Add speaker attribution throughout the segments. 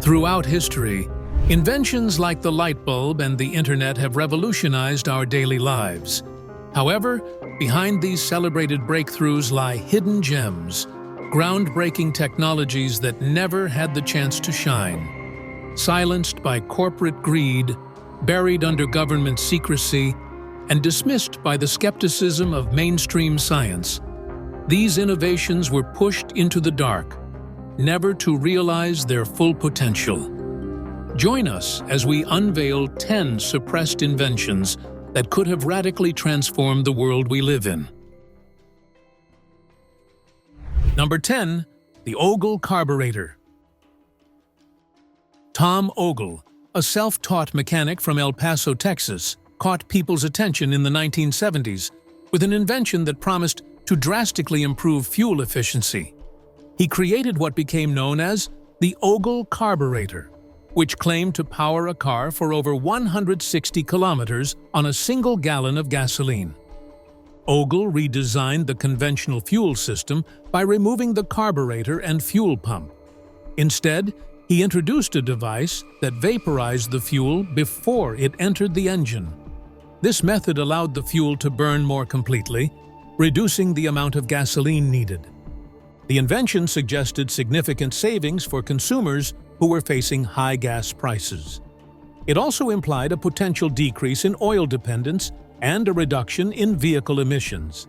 Speaker 1: Throughout history, inventions like the light bulb and the internet have revolutionized our daily lives. However, behind these celebrated breakthroughs lie hidden gems, groundbreaking technologies that never had the chance to shine. Silenced by corporate greed, buried under government secrecy, and dismissed by the skepticism of mainstream science, these innovations were pushed into the dark, never to realize their full potential. Join us as we unveil 10 suppressed inventions that could have radically transformed the world we live in. Number 10. The Ogle Carburetor. Tom Ogle, a self-taught mechanic from El Paso, Texas, caught people's attention in the 1970s with an invention that promised to drastically improve fuel efficiency. He created what became known as the Ogle Carburetor, which claimed to power a car for over 160 kilometers on a single gallon of gasoline. Ogle redesigned the conventional fuel system by removing the carburetor and fuel pump. Instead, he introduced a device that vaporized the fuel before it entered the engine. This method allowed the fuel to burn more completely, reducing the amount of gasoline needed. The invention suggested significant savings for consumers who were facing high gas prices. It also implied a potential decrease in oil dependence and a reduction in vehicle emissions.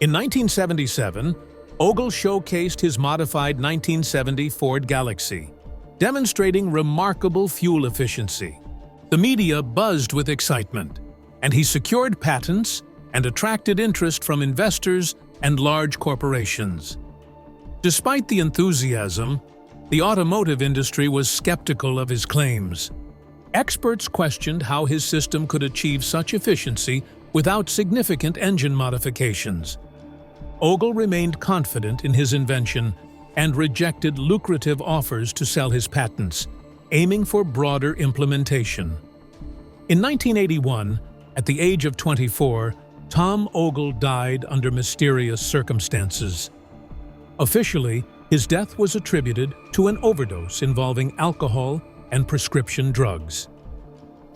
Speaker 1: In 1977, Ogle showcased his modified 1970 Ford Galaxy, demonstrating remarkable fuel efficiency. The media buzzed with excitement, and he secured patents and attracted interest from investors and large corporations. Despite the enthusiasm, the automotive industry was skeptical of his claims. Experts questioned how his system could achieve such efficiency without significant engine modifications. Ogle remained confident in his invention and rejected lucrative offers to sell his patents, aiming for broader implementation. In 1981, at the age of 24, Tom Ogle died under mysterious circumstances. Officially, his death was attributed to an overdose involving alcohol and prescription drugs.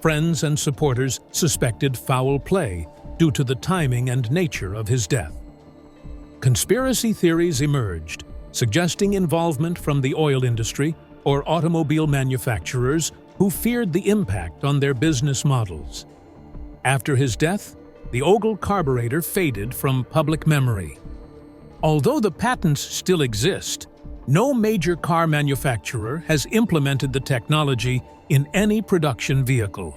Speaker 1: Friends and supporters suspected foul play due to the timing and nature of his death. Conspiracy theories emerged, suggesting involvement from the oil industry or automobile manufacturers who feared the impact on their business models. After his death, the Ogle Carburetor faded from public memory. Although the patents still exist, no major car manufacturer has implemented the technology in any production vehicle.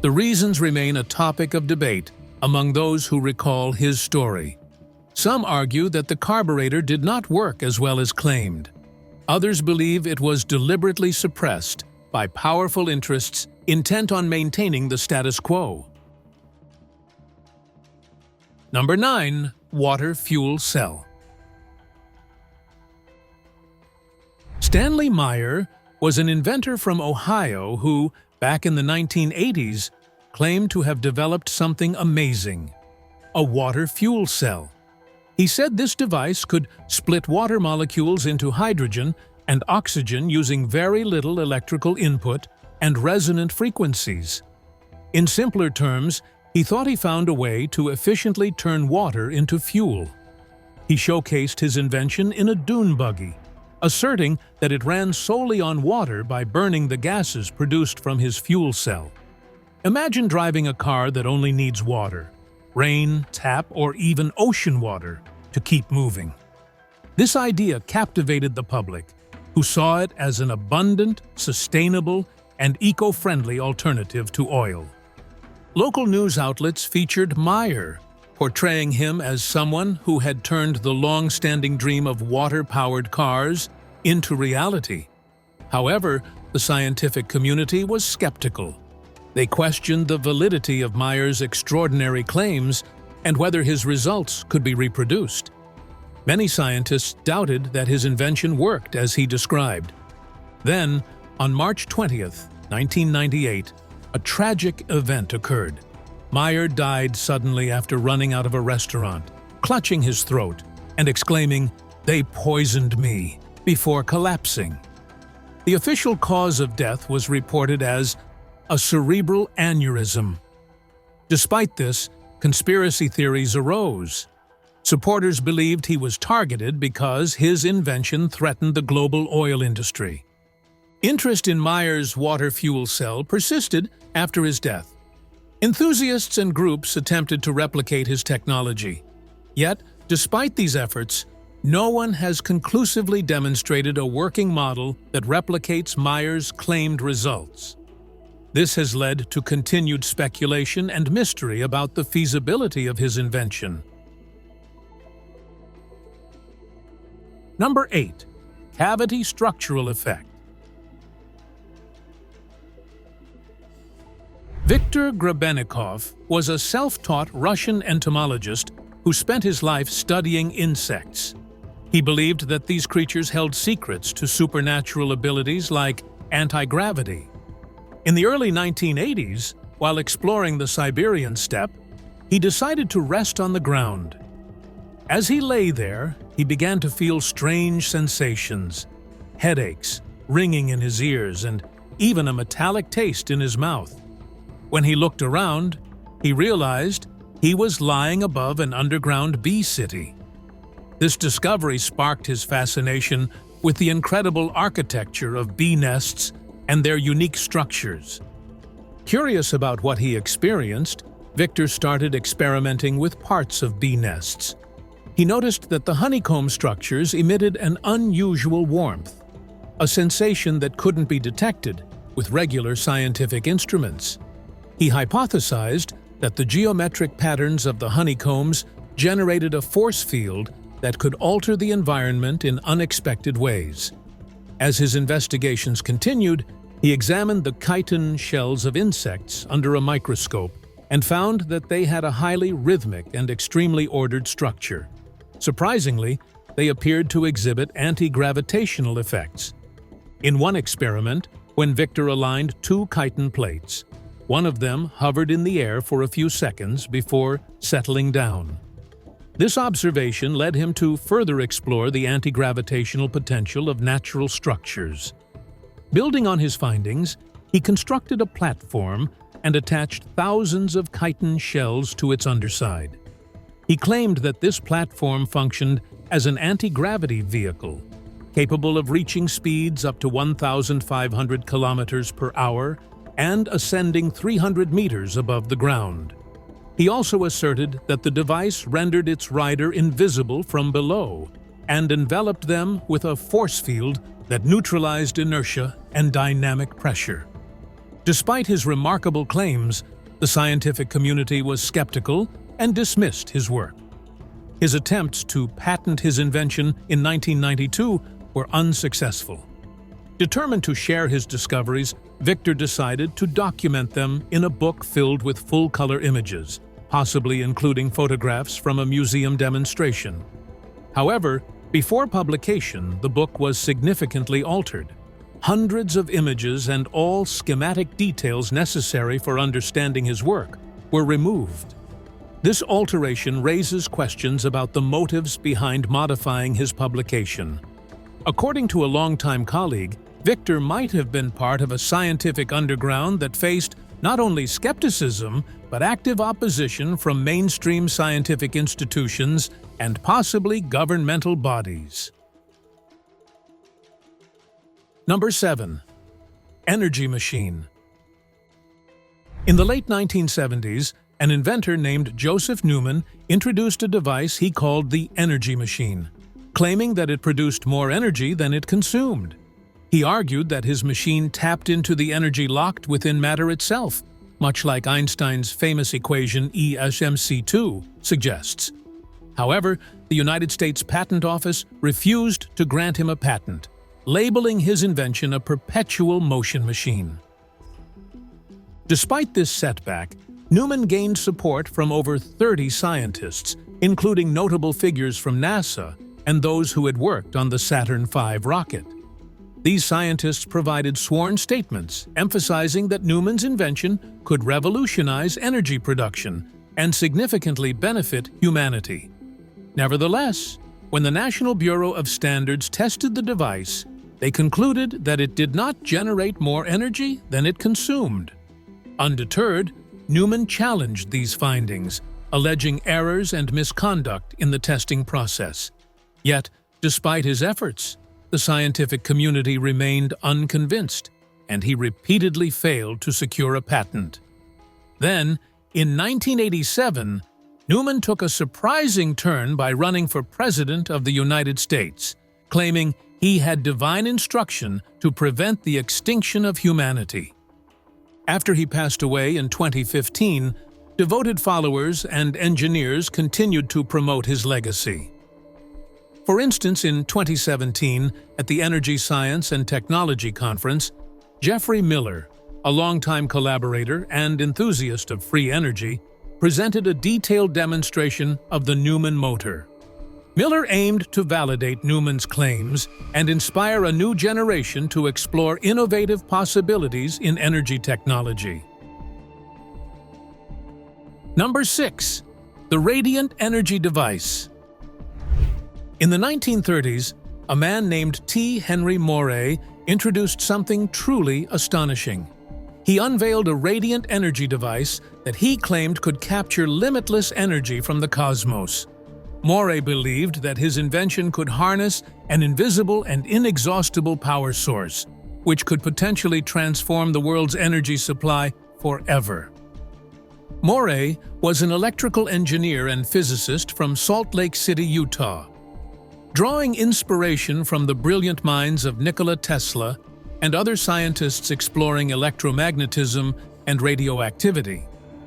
Speaker 1: The reasons remain a topic of debate among those who recall his story. Some argue that the carburetor did not work as well as claimed. Others believe it was deliberately suppressed by powerful interests intent on maintaining the status quo. Number 9. Water fuel cell. Stanley Meyer was an inventor from Ohio who, back in the 1980s, claimed to have developed something amazing: a water fuel cell. He said this device could split water molecules into hydrogen and oxygen using very little electrical input and resonant frequencies. In simpler terms, he thought he found a way to efficiently turn water into fuel. He showcased his invention in a dune buggy, asserting that it ran solely on water by burning the gases produced from his fuel cell. Imagine driving a car that only needs water, rain, tap, or even ocean water to keep moving. This idea captivated the public, who saw it as an abundant, sustainable, and eco-friendly alternative to oil. Local news outlets featured Meyer, portraying him as someone who had turned the long-standing dream of water-powered cars into reality. However, the scientific community was skeptical. They questioned the validity of Meyer's extraordinary claims and whether his results could be reproduced. Many scientists doubted that his invention worked as he described. Then, on March 20th, 1998, a tragic event occurred. Meyer died suddenly after running out of a restaurant, clutching his throat and exclaiming, "They poisoned me," before collapsing. The official cause of death was reported as a cerebral aneurysm. Despite this, conspiracy theories arose. Supporters believed he was targeted because his invention threatened the global oil industry. Interest in Meyer's water fuel cell persisted after his death. Enthusiasts and groups attempted to replicate his technology. Yet, despite these efforts, no one has conclusively demonstrated a working model that replicates Meyer's claimed results. This has led to continued speculation and mystery about the feasibility of his invention. Number 8. Cavity structural effect. Viktor Grebennikov was a self-taught Russian entomologist who spent his life studying insects. He believed that these creatures held secrets to supernatural abilities like anti-gravity. In the early 1980s, while exploring the Siberian steppe, he decided to rest on the ground. As he lay there, he began to feel strange sensations, headaches, ringing in his ears, and even a metallic taste in his mouth. When he looked around, he realized he was lying above an underground bee city. This discovery sparked his fascination with the incredible architecture of bee nests and their unique structures. Curious about what he experienced, Victor started experimenting with parts of bee nests. He noticed that the honeycomb structures emitted an unusual warmth, a sensation that couldn't be detected with regular scientific instruments. He hypothesized that the geometric patterns of the honeycombs generated a force field that could alter the environment in unexpected ways. As his investigations continued, he examined the chitin shells of insects under a microscope and found that they had a highly rhythmic and extremely ordered structure. Surprisingly, they appeared to exhibit anti-gravitational effects. In one experiment, when Victor aligned two chitin plates, one of them hovered in the air for a few seconds before settling down. This observation led him to further explore the anti-gravitational potential of natural structures. Building on his findings, he constructed a platform and attached thousands of chitin shells to its underside. He claimed that this platform functioned as an anti-gravity vehicle, capable of reaching speeds up to 1,500 kilometers per hour and ascending 300 meters above the ground. He also asserted that the device rendered its rider invisible from below and enveloped them with a force field that neutralized inertia and dynamic pressure. Despite his remarkable claims, the scientific community was skeptical and dismissed his work. His attempts to patent his invention in 1992 were unsuccessful. Determined to share his discoveries, Victor decided to document them in a book filled with full-color images, possibly including photographs from a museum demonstration. However, before publication, the book was significantly altered. Hundreds of images and all schematic details necessary for understanding his work were removed. This alteration raises questions about the motives behind modifying his publication. According to a longtime colleague, Victor might have been part of a scientific underground that faced not only skepticism, but active opposition from mainstream scientific institutions and possibly governmental bodies. Number 7. Energy machine. In the late 1970s, an inventor named Joseph Newman introduced a device he called the energy machine, claiming that it produced more energy than it consumed. He argued that his machine tapped into the energy locked within matter itself, much like Einstein's famous equation E=mc2 suggests. However, the United States Patent Office refused to grant him a patent, labeling his invention a perpetual motion machine. Despite this setback, Newman gained support from over 30 scientists, including notable figures from NASA and those who had worked on the Saturn V rocket. These scientists provided sworn statements emphasizing that Newman's invention could revolutionize energy production and significantly benefit humanity. Nevertheless, when the National Bureau of Standards tested the device, They concluded that it did not generate more energy than it consumed. Undeterred, Newman challenged these findings, alleging errors and misconduct in the testing process. Yet, despite his efforts, the scientific community remained unconvinced, and he repeatedly failed to secure a patent. Then, in 1987, Newman took a surprising turn by running for President of the United States, claiming he had divine instruction to prevent the extinction of humanity. After he passed away in 2015, devoted followers and engineers continued to promote his legacy. For instance, in 2017, at the Energy Science and Technology Conference, Jeffrey Miller, a longtime collaborator and enthusiast of free energy, presented a detailed demonstration of the Newman motor. Miller aimed to validate Newman's claims and inspire a new generation to explore innovative possibilities in energy technology. Number 6. The Radiant Energy Device. In the 1930s, a man named T. Henry Moray introduced something truly astonishing. He unveiled a radiant energy device that he claimed could capture limitless energy from the cosmos. Moray believed that his invention could harness an invisible and inexhaustible power source, which could potentially transform the world's energy supply forever. Moray was an electrical engineer and physicist from Salt Lake City, Utah. Drawing inspiration from the brilliant minds of Nikola Tesla and other scientists exploring electromagnetism and radioactivity,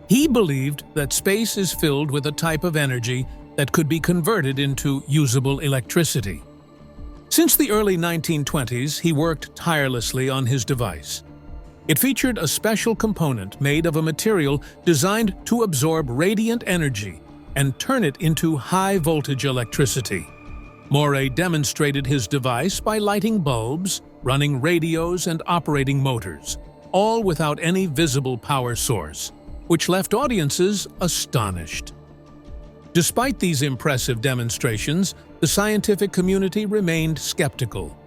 Speaker 1: he believed that space is filled with a type of energy that could be converted into usable electricity. Since the early 1920s, he worked tirelessly on his device. It featured a special component made of a material designed to absorb radiant energy and turn it into high-voltage electricity. Moray demonstrated his device by lighting bulbs, running radios, and operating motors, all without any visible power source, which left audiences astonished. Despite these impressive demonstrations, the scientific community remained skeptical.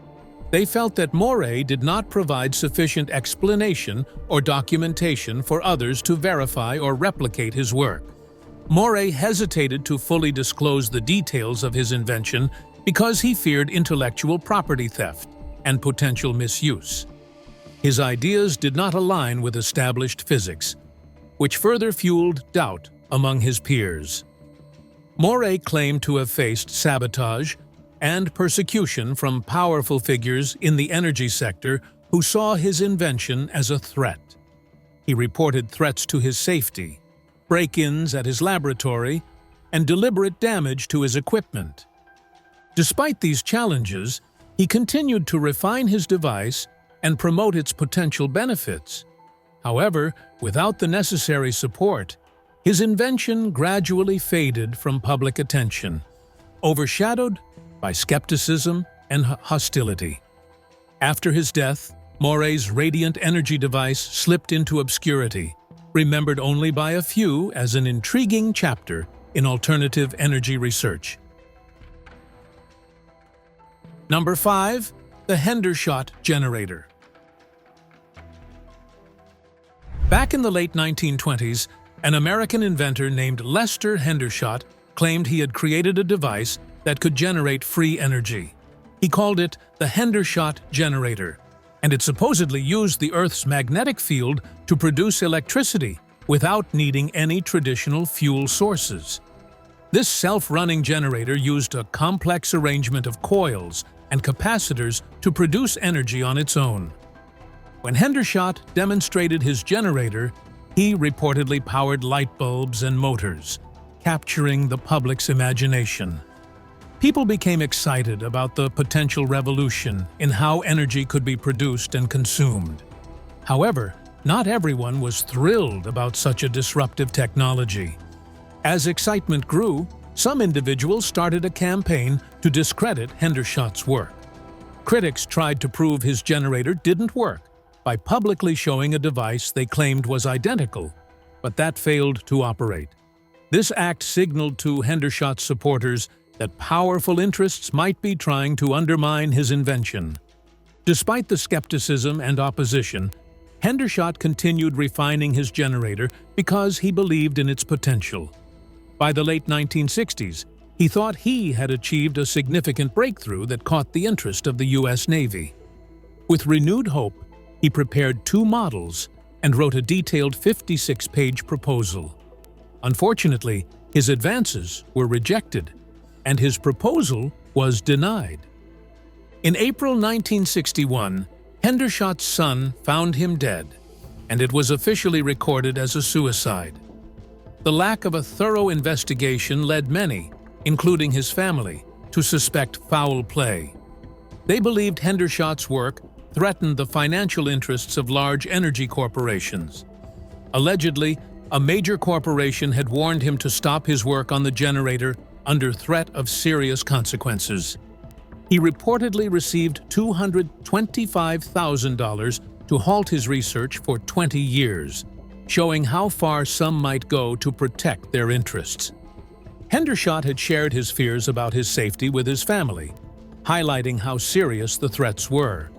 Speaker 1: They felt that Moray did not provide sufficient explanation or documentation for others to verify or replicate his work. Moray hesitated to fully disclose the details of his invention because he feared intellectual property theft and potential misuse. His ideas did not align with established physics, which further fueled doubt among his peers. Moray claimed to have faced sabotage and persecution from powerful figures in the energy sector who saw his invention as a threat. He reported threats to his safety, break-ins at his laboratory, and deliberate damage to his equipment. Despite these challenges, he continued to refine his device and promote its potential benefits. However, without the necessary support, his invention gradually faded from public attention, overshadowed by skepticism and hostility. After his death, Moray's radiant energy device slipped into obscurity, remembered only by a few as an intriguing chapter in alternative energy research. Number 5. The Hendershot Generator. Back in the late 1920s, an American inventor named Lester Hendershot claimed he had created a device that could generate free energy. He called it the Hendershot Generator, and it supposedly used the Earth's magnetic field to produce electricity without needing any traditional fuel sources. This self-running generator used a complex arrangement of coils and capacitors to produce energy on its own. When Hendershot demonstrated his generator, he reportedly powered light bulbs and motors, capturing the public's imagination. People became excited about the potential revolution in how energy could be produced and consumed. However, not everyone was thrilled about such a disruptive technology. As excitement grew, some individuals started a campaign to discredit Hendershot's work. Critics tried to prove his generator didn't work by publicly showing a device they claimed was identical, but that failed to operate. This act signaled to Hendershot's supporters that powerful interests might be trying to undermine his invention. Despite the skepticism and opposition, Hendershot continued refining his generator because he believed in its potential. By the late 1960s, he thought he had achieved a significant breakthrough that caught the interest of the U.S. Navy. With renewed hope, he prepared 2 models and wrote a detailed 56-page proposal. Unfortunately, his advances were rejected, and his proposal was denied. In April 1961, Hendershot's son found him dead, and it was officially recorded as a suicide. The lack of a thorough investigation led many, including his family, to suspect foul play. They believed Hendershot's work threatened the financial interests of large energy corporations. Allegedly, a major corporation had warned him to stop his work on the generator under threat of serious consequences. He reportedly received $225,000 to halt his research for 20 years, showing how far some might go to protect their interests. Hendershot had shared his fears about his safety with his family, highlighting how serious the threats were.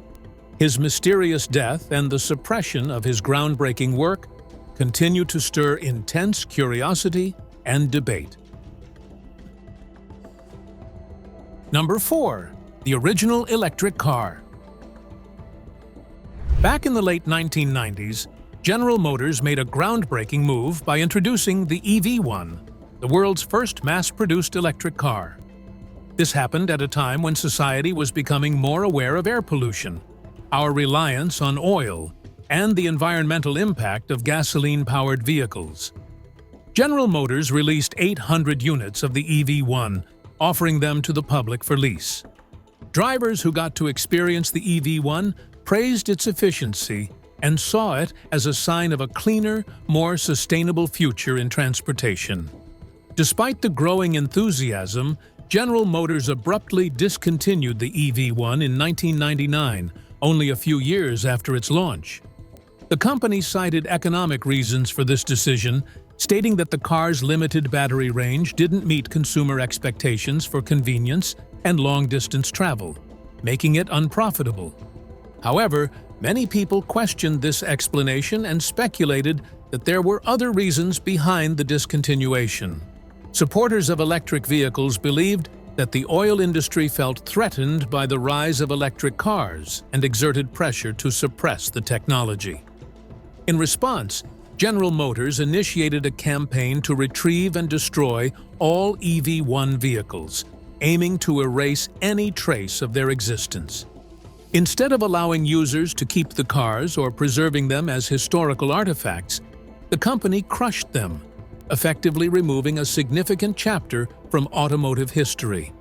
Speaker 1: His mysterious death and the suppression of his groundbreaking work continue to stir intense curiosity and debate. Number 4. The original electric car. Back in the late 1990s, General Motors made a groundbreaking move by introducing the EV1, the world's first mass-produced electric car. This happened at a time when society was becoming more aware of air pollution, our reliance on oil, and the environmental impact of gasoline-powered vehicles. General Motors released 800 units of the EV1, offering them to the public for lease. Drivers who got to experience the EV1 praised its efficiency and saw it as a sign of a cleaner, more sustainable future in transportation. Despite the growing enthusiasm, General Motors abruptly discontinued the EV1 in 1999, only a few years after its launch. The company cited economic reasons for this decision, stating that the car's limited battery range didn't meet consumer expectations for convenience and long-distance travel, making it unprofitable. However, many people questioned this explanation and speculated that there were other reasons behind the discontinuation. Supporters of electric vehicles believed that the oil industry felt threatened by the rise of electric cars and exerted pressure to suppress the technology. In response, General Motors initiated a campaign to retrieve and destroy all EV1 vehicles, aiming to erase any trace of their existence. Instead of allowing users to keep the cars or preserving them as historical artifacts, the company crushed them, effectively removing a significant chapter from automotive history.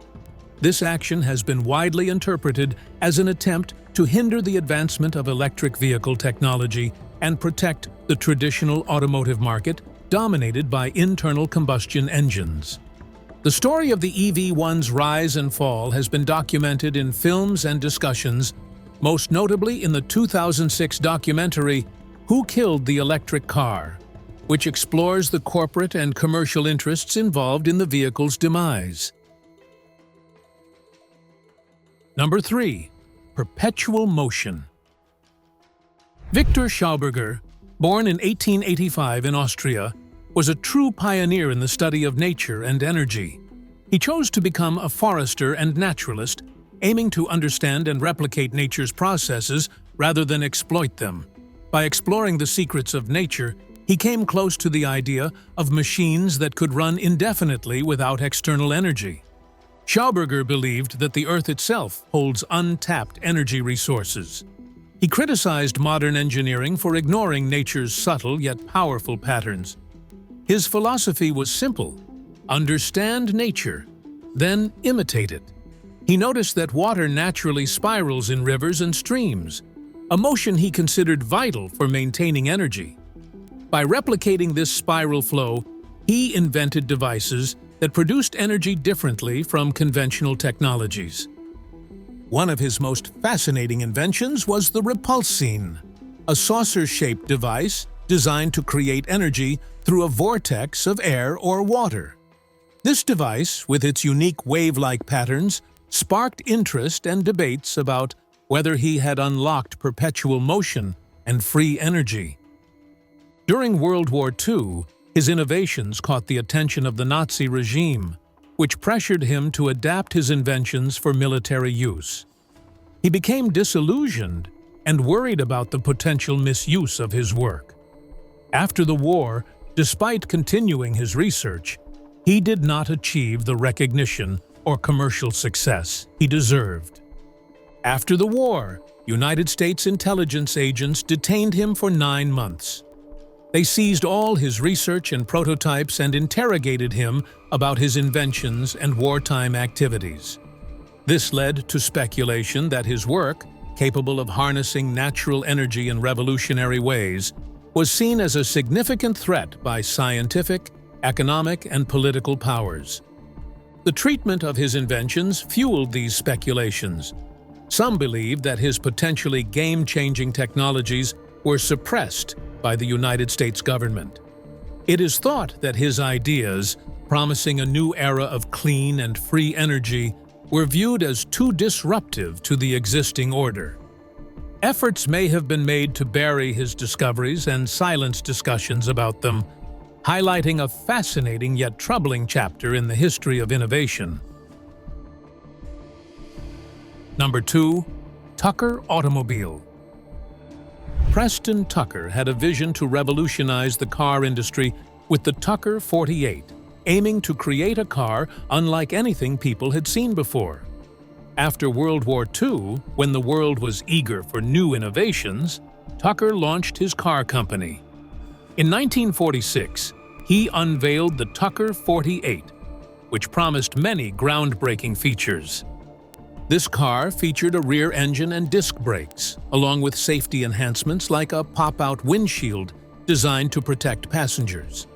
Speaker 1: This action has been widely interpreted as an attempt to hinder the advancement of electric vehicle technology and protect the traditional automotive market dominated by internal combustion engines. The story of the EV1's rise and fall has been documented in films and discussions, most notably in the 2006 documentary Who Killed the Electric Car?, which explores the corporate and commercial interests involved in the vehicle's demise. Number 3. Perpetual Motion. Victor Schauberger, born in 1885 in Austria, was a true pioneer in the study of nature and energy. He chose to become a forester and naturalist, aiming to understand and replicate nature's processes rather than exploit them. By exploring the secrets of nature, he came close to the idea of machines that could run indefinitely without external energy. Schauberger believed that the Earth itself holds untapped energy resources. He criticized modern engineering for ignoring nature's subtle yet powerful patterns. His philosophy was simple: understand nature, then imitate it. He noticed that water naturally spirals in rivers and streams, a motion he considered vital for maintaining energy. By replicating this spiral flow, he invented devices that produced energy differently from conventional technologies. One of his most fascinating inventions was the repulsine, a saucer-shaped device designed to create energy through a vortex of air or water. This device, with its unique wave-like patterns, sparked interest and debates about whether he had unlocked perpetual motion and free energy. During World War II, his innovations caught the attention of the Nazi regime, which pressured him to adapt his inventions for military use. He became disillusioned and worried about the potential misuse of his work. After the war, despite continuing his research, he did not achieve the recognition or commercial success he deserved. After the war, United States intelligence agents detained him for 9 months. They seized all his research and prototypes and interrogated him about his inventions and wartime activities. This led to speculation that his work, capable of harnessing natural energy in revolutionary ways, was seen as a significant threat by scientific, economic, and political powers. The treatment of his inventions fueled these speculations. Some believed that his potentially game-changing technologies were suppressed by the United States government. It is thought that his ideas, promising a new era of clean and free energy, were viewed as too disruptive to the existing order. Efforts may have been made to bury his discoveries and silence discussions about them, highlighting a fascinating yet troubling chapter in the history of innovation. Number 2. Tucker Automobile. Preston Tucker had a vision to revolutionize the car industry with the Tucker 48, aiming to create a car unlike anything people had seen before. After World War II, when the world was eager for new innovations, Tucker launched his car company. In 1946, he unveiled the Tucker 48, which promised many groundbreaking features. This car featured a rear engine and disc brakes, along with safety enhancements like a pop-out windshield designed to protect passengers.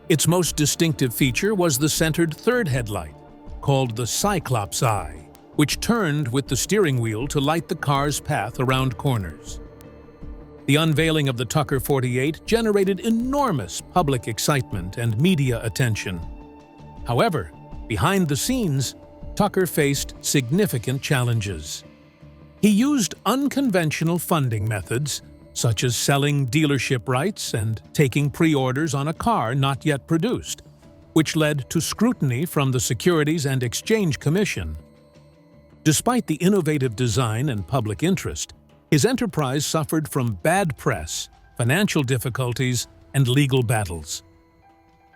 Speaker 1: Its most distinctive feature was the centered third headlight, called the Cyclops Eye, which turned with the steering wheel to light the car's path around corners. The unveiling of the Tucker 48 generated enormous public excitement and media attention. However, behind the scenes, Tucker faced significant challenges. He used unconventional funding methods, such as selling dealership rights and taking pre-orders on a car not yet produced, which led to scrutiny from the Securities and Exchange Commission. Despite the innovative design and public interest, his enterprise suffered from bad press, financial difficulties, and legal battles.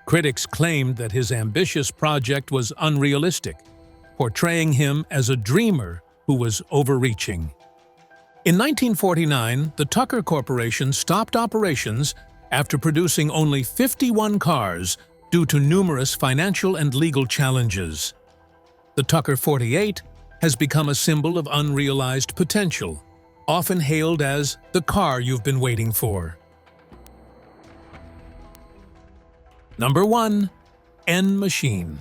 Speaker 1: Critics claimed that his ambitious project was unrealistic, portraying him as a dreamer who was overreaching. In 1949, the Tucker Corporation stopped operations after producing only 51 cars due to numerous financial and legal challenges. The Tucker 48 has become a symbol of unrealized potential, often hailed as the car you've been waiting for. Number 1. N-Machine.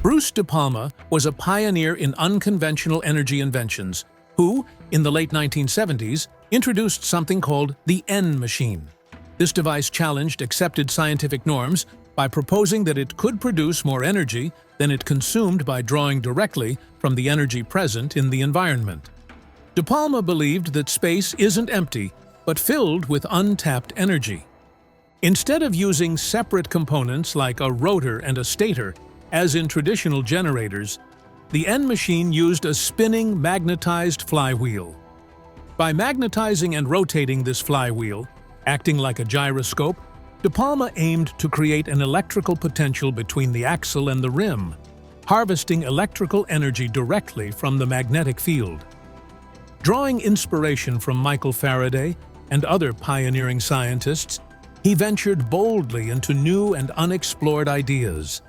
Speaker 1: Bruce De Palma was a pioneer in unconventional energy inventions who, in the late 1970s, introduced something called the N-Machine. This device challenged accepted scientific norms by proposing that it could produce more energy than it consumed by drawing directly from the energy present in the environment. De Palma believed that space isn't empty, but filled with untapped energy. Instead of using separate components like a rotor and a stator, as in traditional generators, the N-Machine used a spinning magnetized flywheel. By magnetizing and rotating this flywheel, acting like a gyroscope, De Palma aimed to create an electrical potential between the axle and the rim, harvesting electrical energy directly from the magnetic field. Drawing inspiration from Michael Faraday and other pioneering scientists, he ventured boldly into new and unexplored ideas.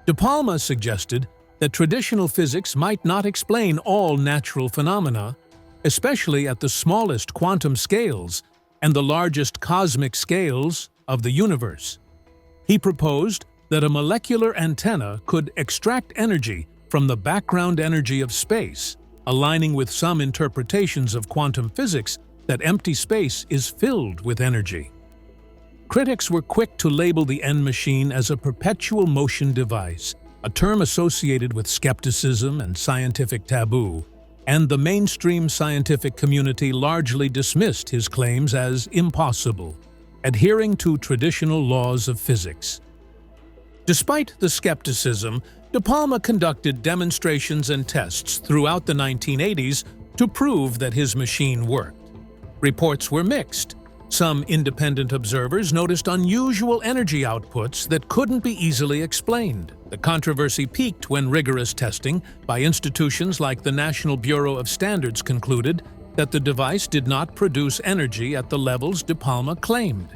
Speaker 1: De Palma suggested that traditional physics might not explain all natural phenomena, especially at the smallest quantum scales and the largest cosmic scales of the universe. He proposed that a molecular antenna could extract energy from the background energy of space, aligning with some interpretations of quantum physics that empty space is filled with energy. Critics were quick to label the N-Machine as a perpetual motion device, a term associated with skepticism and scientific taboo, and the mainstream scientific community largely dismissed his claims as impossible, adhering to traditional laws of physics. Despite the skepticism, De Palma conducted demonstrations and tests throughout the 1980s to prove that his machine worked. Reports were mixed. Some independent observers noticed unusual energy outputs that couldn't be easily explained. The controversy peaked when rigorous testing by institutions like the National Bureau of Standards concluded that the device did not produce energy at the levels De Palma claimed.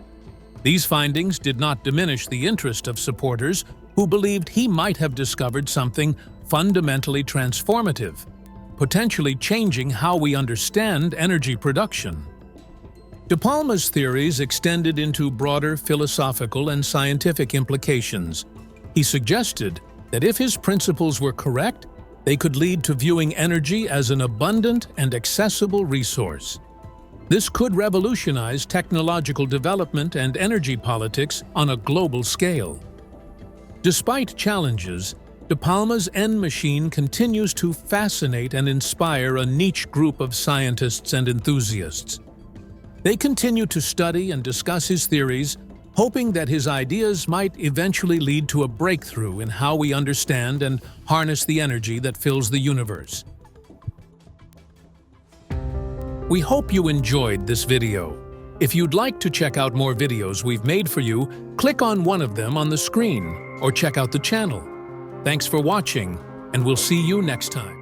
Speaker 1: These findings did not diminish the interest of supporters who believed he might have discovered something fundamentally transformative, potentially changing how we understand energy production. De Palma's theories extended into broader philosophical and scientific implications. He suggested that if his principles were correct, they could lead to viewing energy as an abundant and accessible resource. This could revolutionize technological development and energy politics on a global scale. Despite challenges, De Palma's end machine continues to fascinate and inspire a niche group of scientists and enthusiasts. They continue to study and discuss his theories, hoping that his ideas might eventually lead to a breakthrough in how we understand and harness the energy that fills the universe. We hope you enjoyed this video. If you'd like to check out more videos we've made for you, click on one of them on the screen or check out the channel. Thanks for watching, and we'll see you next time.